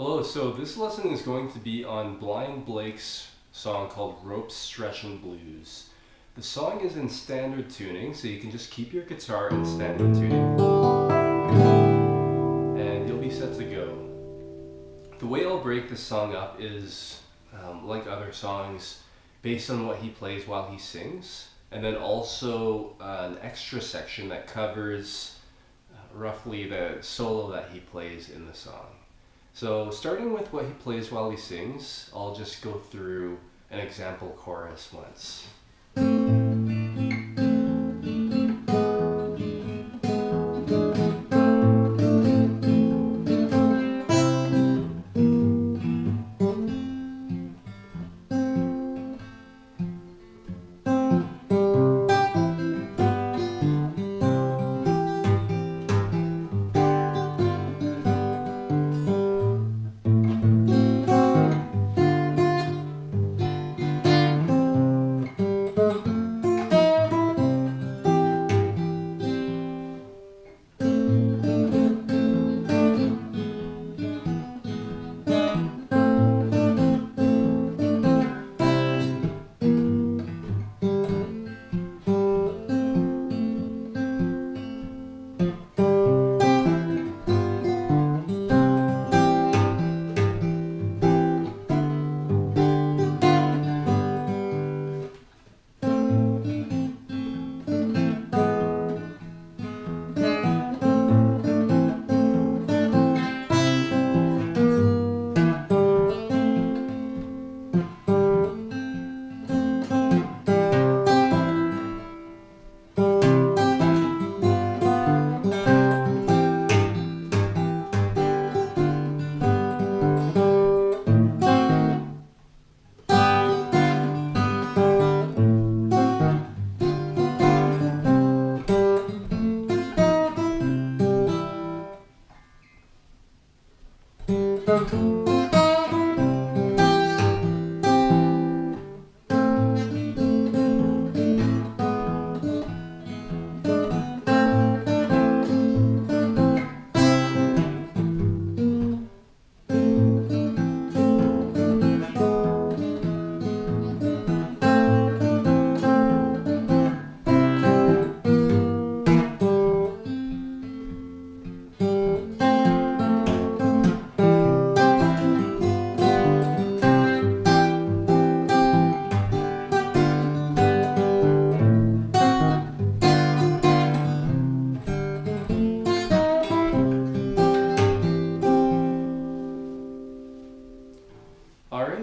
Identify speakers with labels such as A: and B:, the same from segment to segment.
A: Hello, so this lesson is going to be on Blind Blake's song called Rope's Stretchin' Blues. The song is in standard tuning, so you can just keep your guitar in standard tuning and you'll be set to go. The way I'll break this song up is, like other songs, based on what he plays while he sings, and then also an extra section that covers roughly the solo that he plays in the song. So starting with what he plays while he sings, I'll just go through an example chorus once.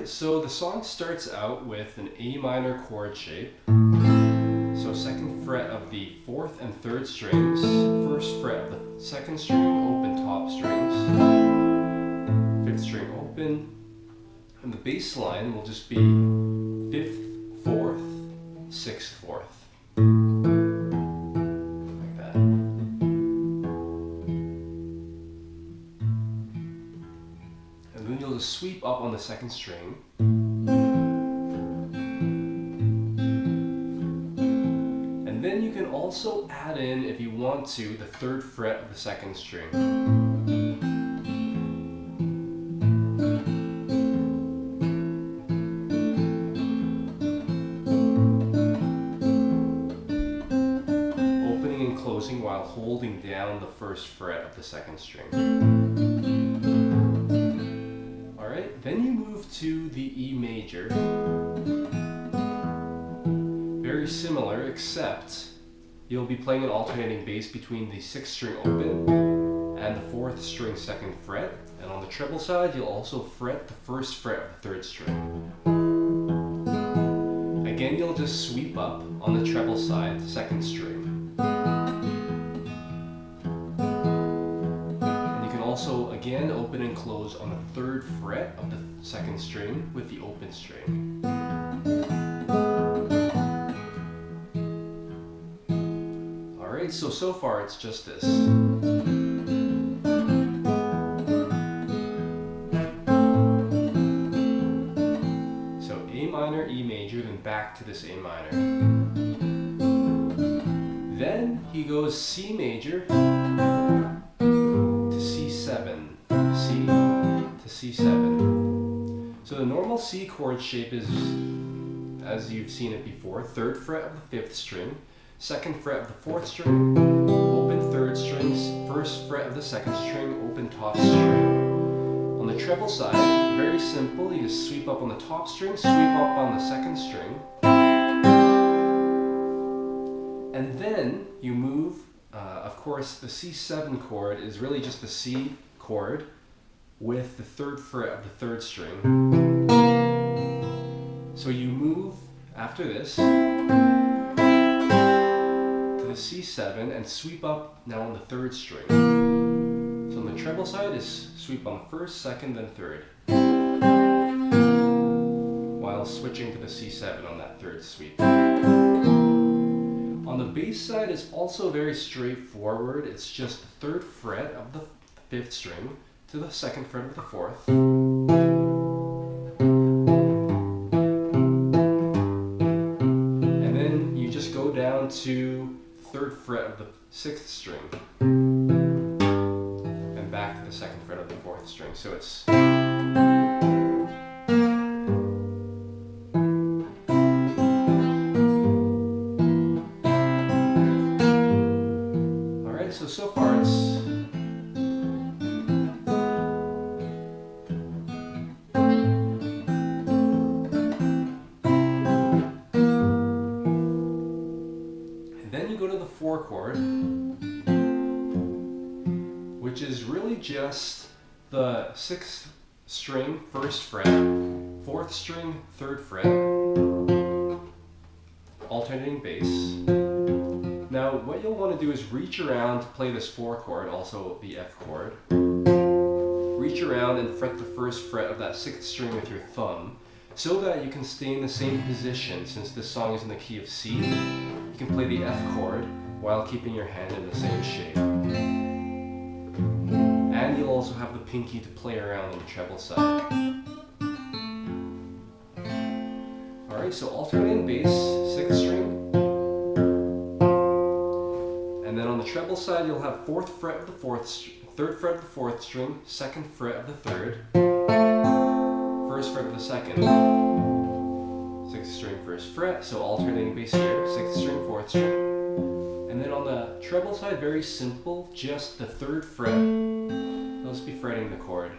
A: So the song starts out with an A minor chord shape. So second fret of the fourth and third strings, first fret of the second string, open top strings, fifth string open, and the bass line will just be fifth, fourth, sixth, fourth. Like that. And then you'll just sweep up on the second string. And then you can also add in, if you want to, the third fret of the second string. Opening and closing while holding down the first fret of the second string. Alright, then you move to the E major. Very similar, except you'll be playing an alternating bass between the 6th string open and the 4th string 2nd fret. And on the treble side, you'll also fret the 1st fret of the 3rd string. Again, you'll just sweep up on the treble side, 2nd string. And you can also, again, open and close on the 3rd fret of the 2nd string with the open string. So far it's just this. So A minor, E major, then back to this A minor. Then he goes C major to C7, C to C7. So the normal C chord shape is, as you've seen it before, 3rd fret of the 5th string, 2nd fret of the 4th string, open 3rd strings, 1st fret of the 2nd string, open top string. On the treble side, very simple, you just sweep up on the top string, sweep up on the 2nd string, and then you move, of course the C7 chord is really just the C chord with the 3rd fret of the 3rd string. So you move after this to the C7 and sweep up now on the 3rd string. So on the treble side is sweep on the 1st, 2nd, then 3rd, while switching to the C7 on that 3rd sweep. On the bass side is also very straightforward. It's just the 3rd fret of the 5th string to the 2nd fret of the 4th. And then you just go down to 3rd fret of the 6th string and back to the 2nd fret of the 4th string. So it's so far it's and then you go to the 4 chord, which is really just the 6th string 1st fret, 4th string 3rd fret, alternating bass. Now what you'll want to do is reach around to play this 4 chord, also the F chord. Reach around and fret the 1st fret of that 6th string with your thumb so that you can stay in the same position. Since this song is in the key of C, you can play the F chord while keeping your hand in the same shape. And you'll also have the pinky to play around on the treble side. Alright, so alternating bass, 6th string. And then on the treble side, you'll have 4th fret of the 3rd fret of the 4th string, 2nd fret of the 3rd, 1st fret of the 2nd, 6th string 1st fret, so alternating bass here, 6th string, 4th string. And then on the treble side, very simple, just the 3rd fret. You'll just be fretting the chord.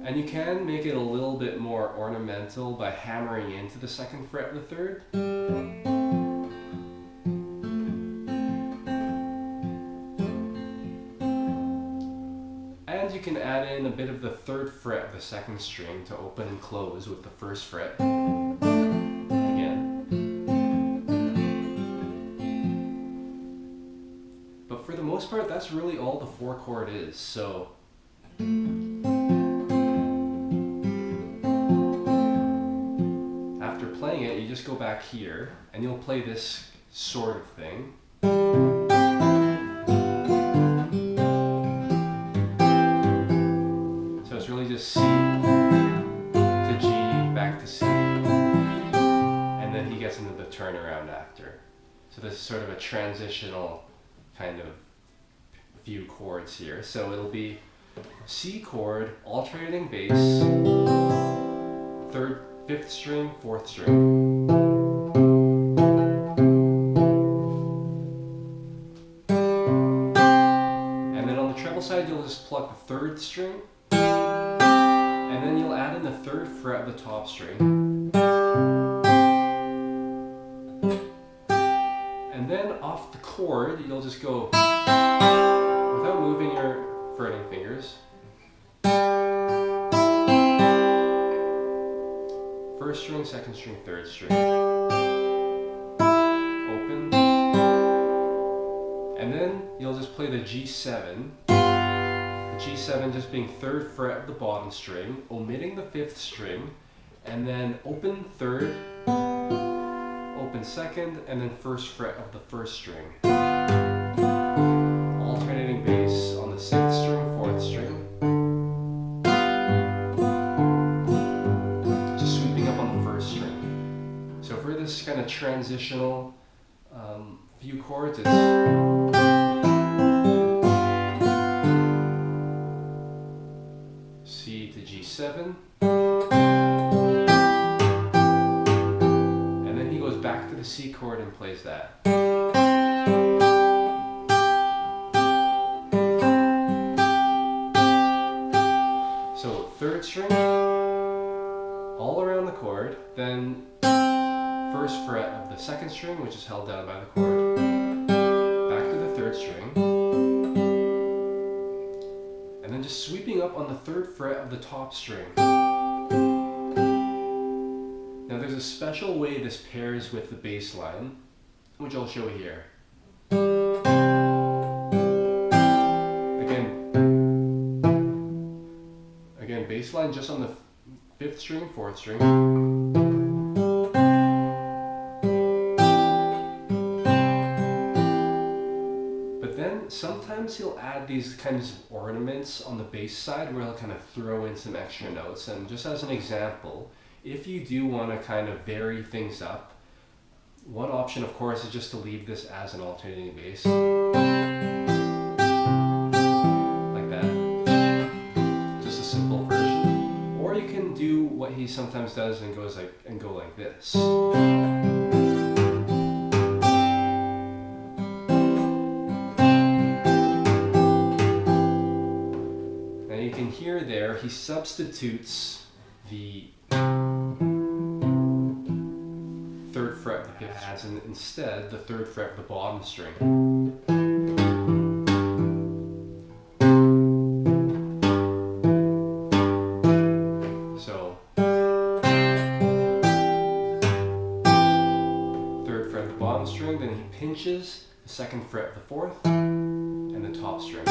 A: And you can make it a little bit more ornamental by hammering into the 2nd fret of the 3rd. And you can add in a bit of the 3rd fret of the 2nd string to open and close with the 1st fret. Again. But for the most part, that's really all the 4 chord is. So playing it, you just go back here and you'll play this sort of thing. So it's really just C to G, back to C, and then he gets into the turnaround after. So this is sort of a transitional kind of few chords here. So it'll be C chord, alternating bass, 3rd, 5th string, 4th string. And then on the treble side, you'll just pluck the 3rd string, and then you'll add in the 3rd fret of the top string. And then off the chord, you'll just go, without moving your fretting fingers, 1st string, 2nd string, 3rd string. Open. And then you'll just play the G7. The G7 just being 3rd fret of the bottom string, omitting the 5th string, and then open 3rd, open 2nd, and then 1st fret of the 1st string. Alternating bass on the 6th string, 4th string. Just sweeping up on the 1st string. So for this kind of transitional few chords, it's C to G7, and then he goes back to the C chord and plays that. So third string, all around the chord, then first fret of the second string, which is held down by the chord, back to the third string, and then just sweeping up on the third fret of the top string. Now there's a special way this pairs with the bass line, which I'll show here. Again, bass line just on the 5th string, 4th string. But then sometimes he'll add these kinds of ornaments on the bass side where he'll kind of throw in some extra notes. And just as an example, if you do want to kind of vary things up, one option of course is just to leave this as an alternating bass. Like that. Just a simple version. Or you can do what he sometimes does and go like this. And you can hear there he substitutes the 3rd fret of the 5th as instead the 3rd fret of the bottom string. So 3rd fret of the bottom string, then he pinches the 2nd fret of the 4th and the top string.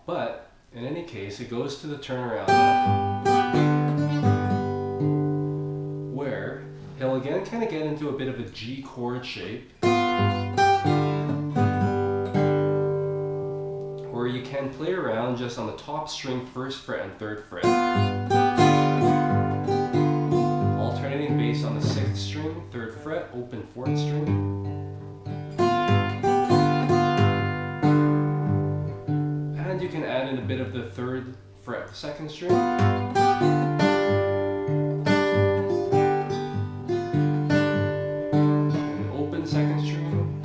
A: But in any case, it goes to the turnaround where he'll again kind of get into a bit of a G chord shape, where you can play around just on the top string, 1st fret and 3rd fret, alternating bass on the 6th string, 3rd fret, open 4th string. You can add in a bit of the 3rd fret of the 2nd string. And open 2nd string.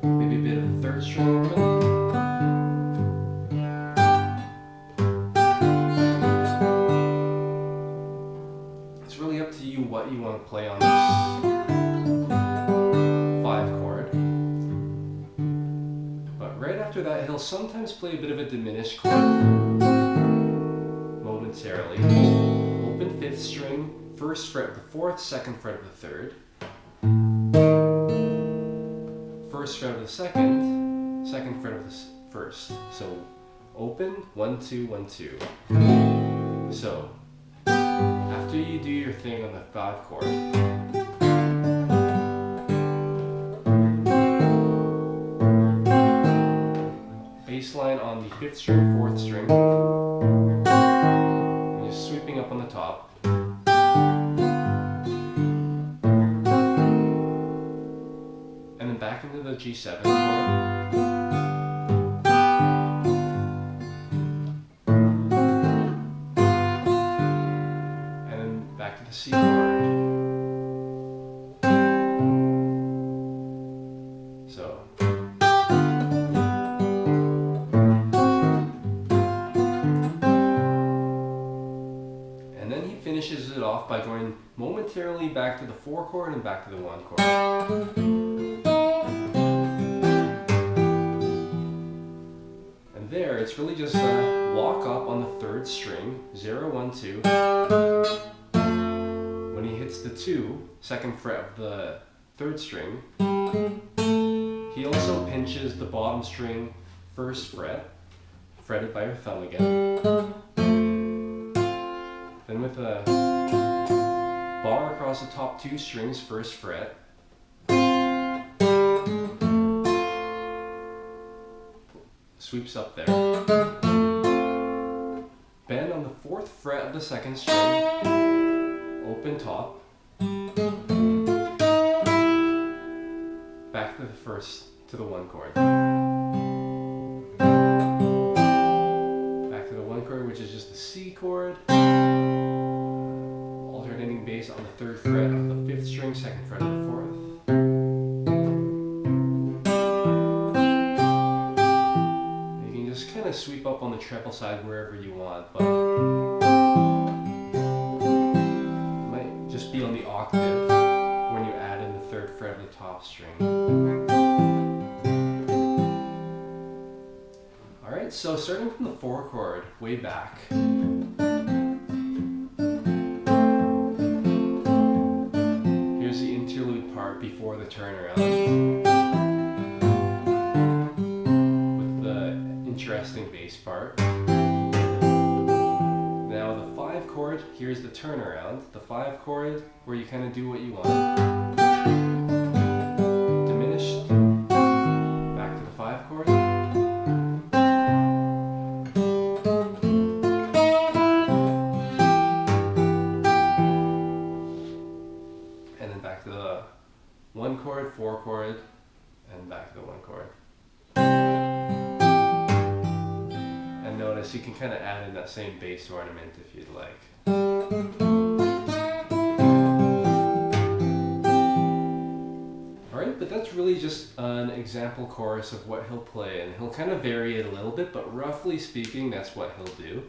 A: Maybe a bit of the 3rd string open. It's really up to you what you want to play on this 5 chord. Right after that, he'll sometimes play a bit of a diminished chord momentarily. Open 5th string, 1st fret of the 4th, 2nd fret of the 3rd, 1st fret of the 2nd, 2nd fret of the 1st. So open 1 2 1 2. So after you do your thing on the 5 chord, bass line on the 5th string, 4th string, and just sweeping up on the top. And then back into the G7 chord. And then back to the C chord. So finishes it off by going momentarily back to the 4 chord and back to the 1 chord. And there, it's really just a walk up on the 3rd string, 0 1 2, the 2, 2nd fret of the 3rd string, he also pinches the bottom string 1st fret, fretted by your thumb again. Then with a bar across the top 2 strings, 1st fret, sweeps up there. Bend on the 4th fret of the 2nd string, open top, back to the 1 chord. Back to the 1 chord, which is just the C chord. Alternating bass on the 3rd fret of the 5th string, 2nd fret of the 4th. Kind of sweep up on the treble side wherever you want, but it might just be on the octave when you add in the 3rd fret of the top string. Alright, so starting from the 4 chord way back, here's the interlude part before the turnaround. Interesting bass part. Now the 5 chord, here's the turnaround. The 5 chord where you kind of do what you want. Diminished. Back to the 5 chord. And then back to the 1 chord, 4 chord, and back to the 1 chord. Notice you can kind of add in that same bass ornament if you'd like. Alright, but that's really just an example chorus of what he'll play, and he'll kind of vary it a little bit, but roughly speaking that's what he'll do.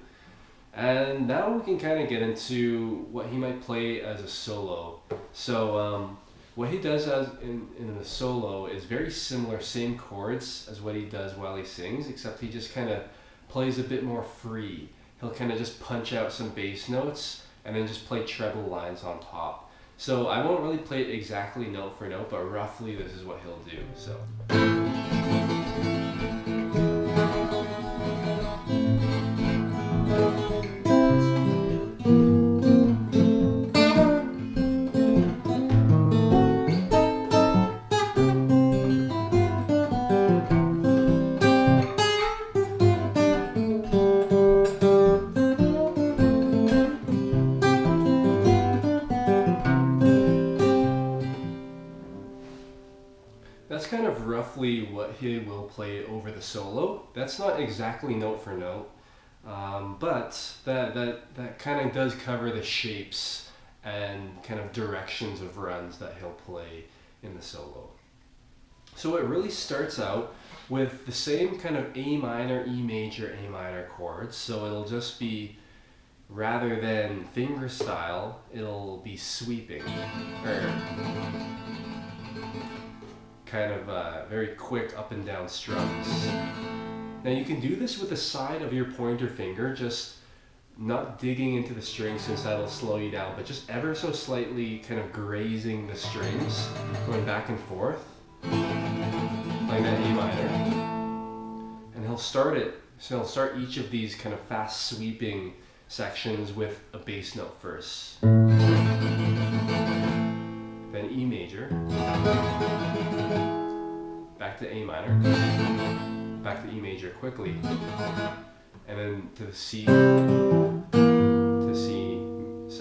A: And now we can kind of get into what he might play as a solo. So what he does in the solo is very similar, same chords as what he does while he sings, except he just kind of plays a bit more free. He'll kind of just punch out some bass notes and then just play treble lines on top. So I won't really play it exactly note for note, but roughly this is what he'll do. So. That's kind of roughly what he will play over the solo. That's not exactly note for note, but that kind of does cover the shapes and kind of directions of runs that he'll play in the solo. So it really starts out with the same kind of A minor, E major, A minor chords. So it'll just be, rather than fingerstyle, it'll be sweeping, or kind of very quick up and down strums. Now you can do this with the side of your pointer finger, just not digging into the string since that'll slow you down, but just ever so slightly kind of grazing the strings, going back and forth, playing that A minor. And he'll start it, so he'll start each of these kind of fast sweeping sections with a bass note first. Then E major, back to A minor, back to E major quickly, and then to the C, to C7.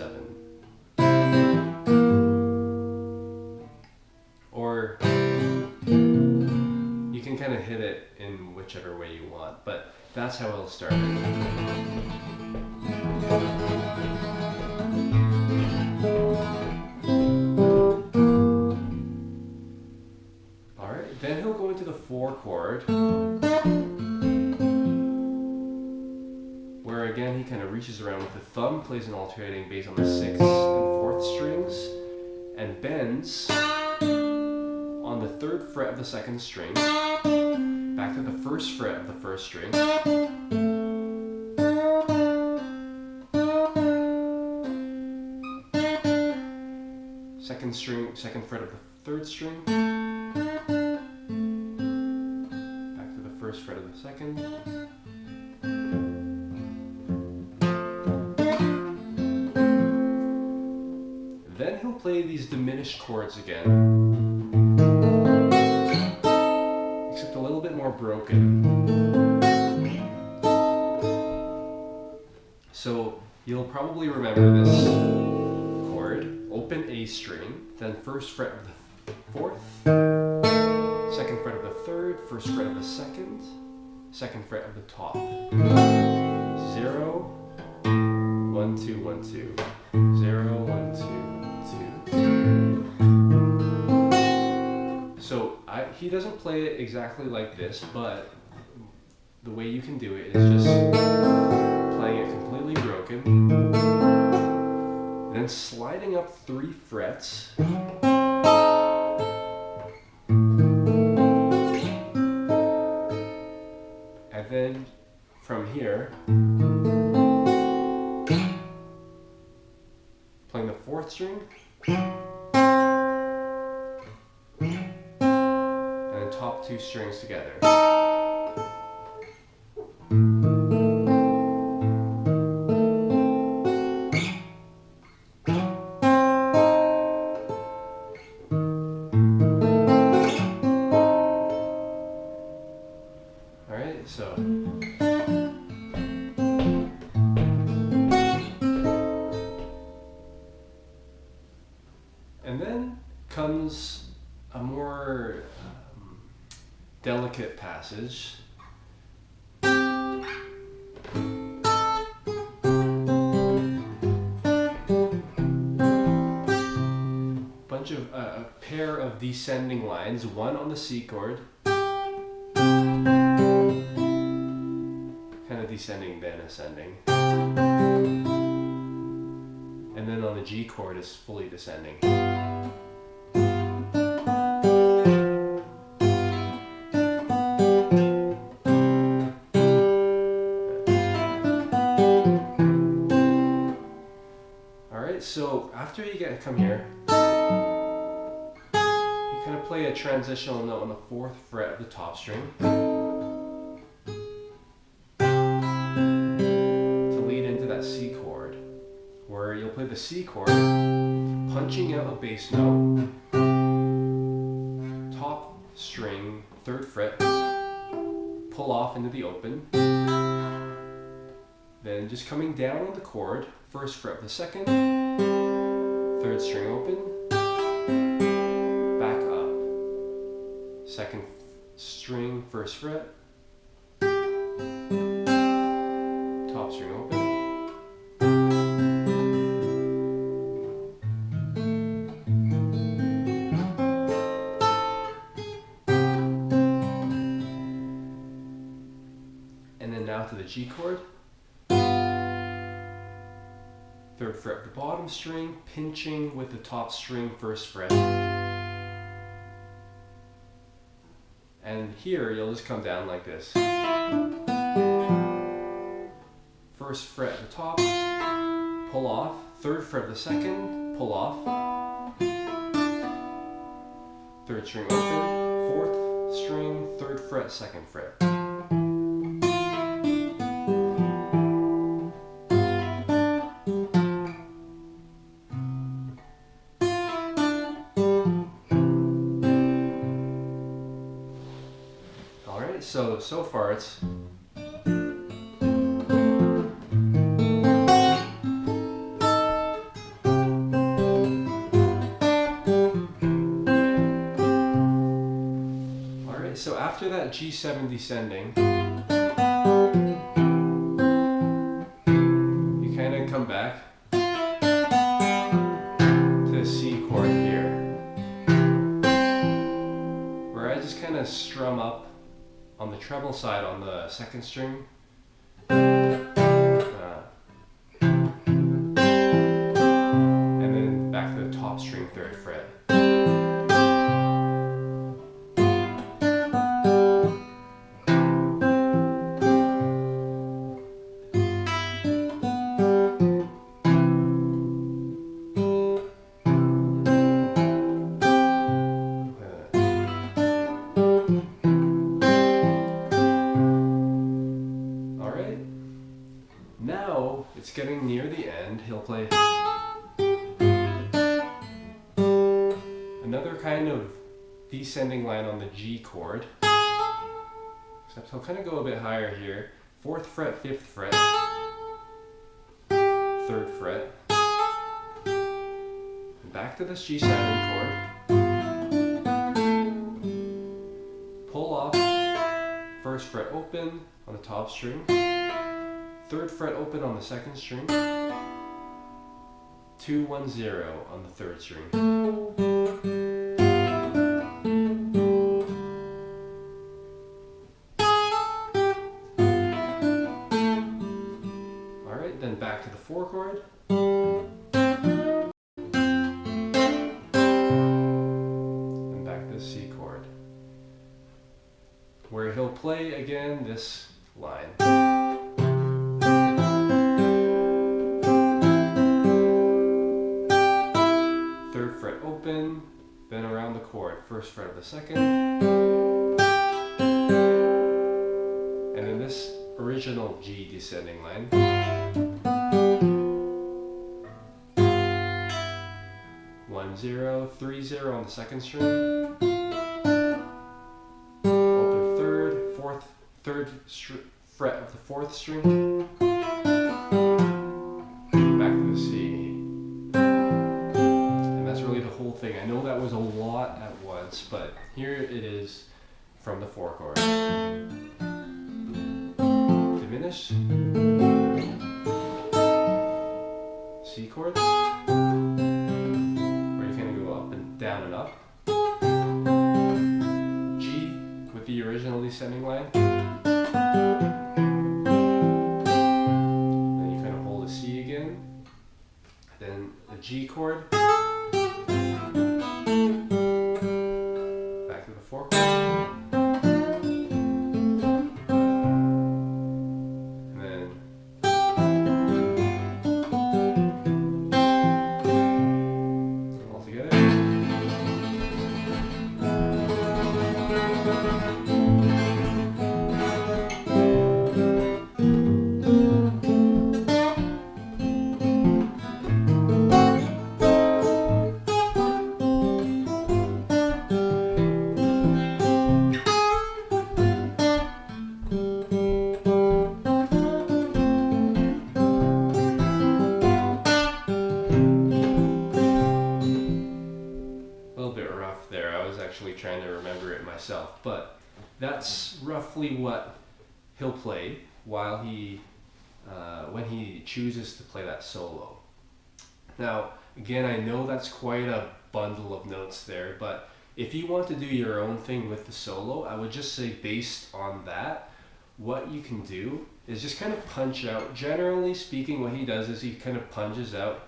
A: Or you can kind of hit it in whichever way you want, but that's how it'll start. Alright, then he'll go into the 4 chord, where again he kind of reaches around with the thumb, plays an alternating bass on the 6th and 4th strings, and bends on the 3rd fret of the 2nd string, back to the 1st fret of the 1st string, second fret of the third string, back to the first fret of the second, then he'll play these diminished chords again, except a little bit more broken. So you'll probably remember this chord, open A string, then first fret of the fourth, second fret of the third, first fret of the second, second fret of the top. 0, 1, 2, 1, 2, 0, 1, 2, 1, 2. So he doesn't play it exactly like this, but the way you can do it is just playing it completely broken, then sliding up 3 frets, and then from here playing the 4th string, and then top 2 strings together. So, and then comes a more delicate passage. A pair of descending lines, one on the C chord, kind of descending then ascending, and then on the G chord is fully descending. Alright, so after you come here, you kind of play a transitional note on the 4th fret of the top string to lead into that C chord, where you'll play the C chord, punching out a bass note, top string, 3rd fret, pull off into the open, then just coming down on the chord, 1st fret of the 2nd, 3rd string open, back up, 2nd string, 1st fret, top string open, and then now to the G chord, 3rd fret of the bottom string, pinching with the top string, 1st fret. And here you'll just come down like this. 1st fret at the top, pull off, 3rd fret of the 2nd, pull off, 3rd string open, 4th string, 3rd fret, 2nd fret. So far it's alright, so after that G7 descending, you kind of come back to the C chord here, where I just kind of strum up on the treble side on the 2nd string, and then back to the top string, 3rd fret. he'll play another kind of descending line on the G chord, except he'll kind of go a bit higher here. 4th fret, 5th fret, 3rd fret, and back to this G7 chord, pull off, 1st fret open on the top string, 3rd fret open on the 2nd string, 2, 1, 0 on the 3rd string. Alright, then back to the 4 chord. And back to the C chord, where he'll play again this line. 3rd fret open, then around the chord, 1st fret of the 2nd, and then this original G descending line. 1, 0, 3, 0 on the 2nd string, open 3rd, 3rd fret of the 4th string, back to the C. And that's really the whole thing. I know that was a lot at once, but here it is from the 4 chord. Diminish, C chord, where you kind of go up and down and up, G with the original descending line, then you kind of hold a C again, then a G chord, back to the 4 chord, trying to remember it myself, but that's roughly what he'll play while he when he chooses to play that solo. Now again, I know that's quite a bundle of notes there, but if you want to do your own thing with the solo, I would just say based on that, what you can do is just kind of punch out. Generally speaking, what he does is he kind of punches out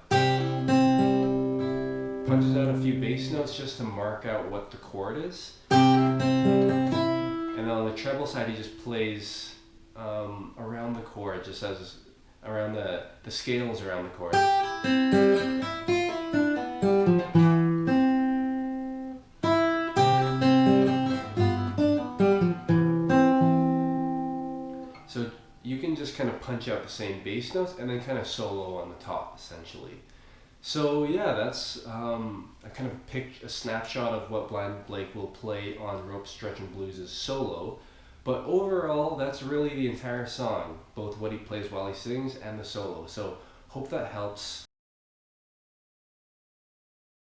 A: a few bass notes just to mark out what the chord is. And then on the treble side, he just plays around the chord, just as around the scales around the chord. So you can just kind of punch out the same bass notes and then kind of solo on the top, essentially. So yeah, that's I kind of picked a snapshot of what Blind Blake will play on Rope Stretchin' Blues' solo, but overall that's really the entire song, both what he plays while he sings and the solo. So hope that helps.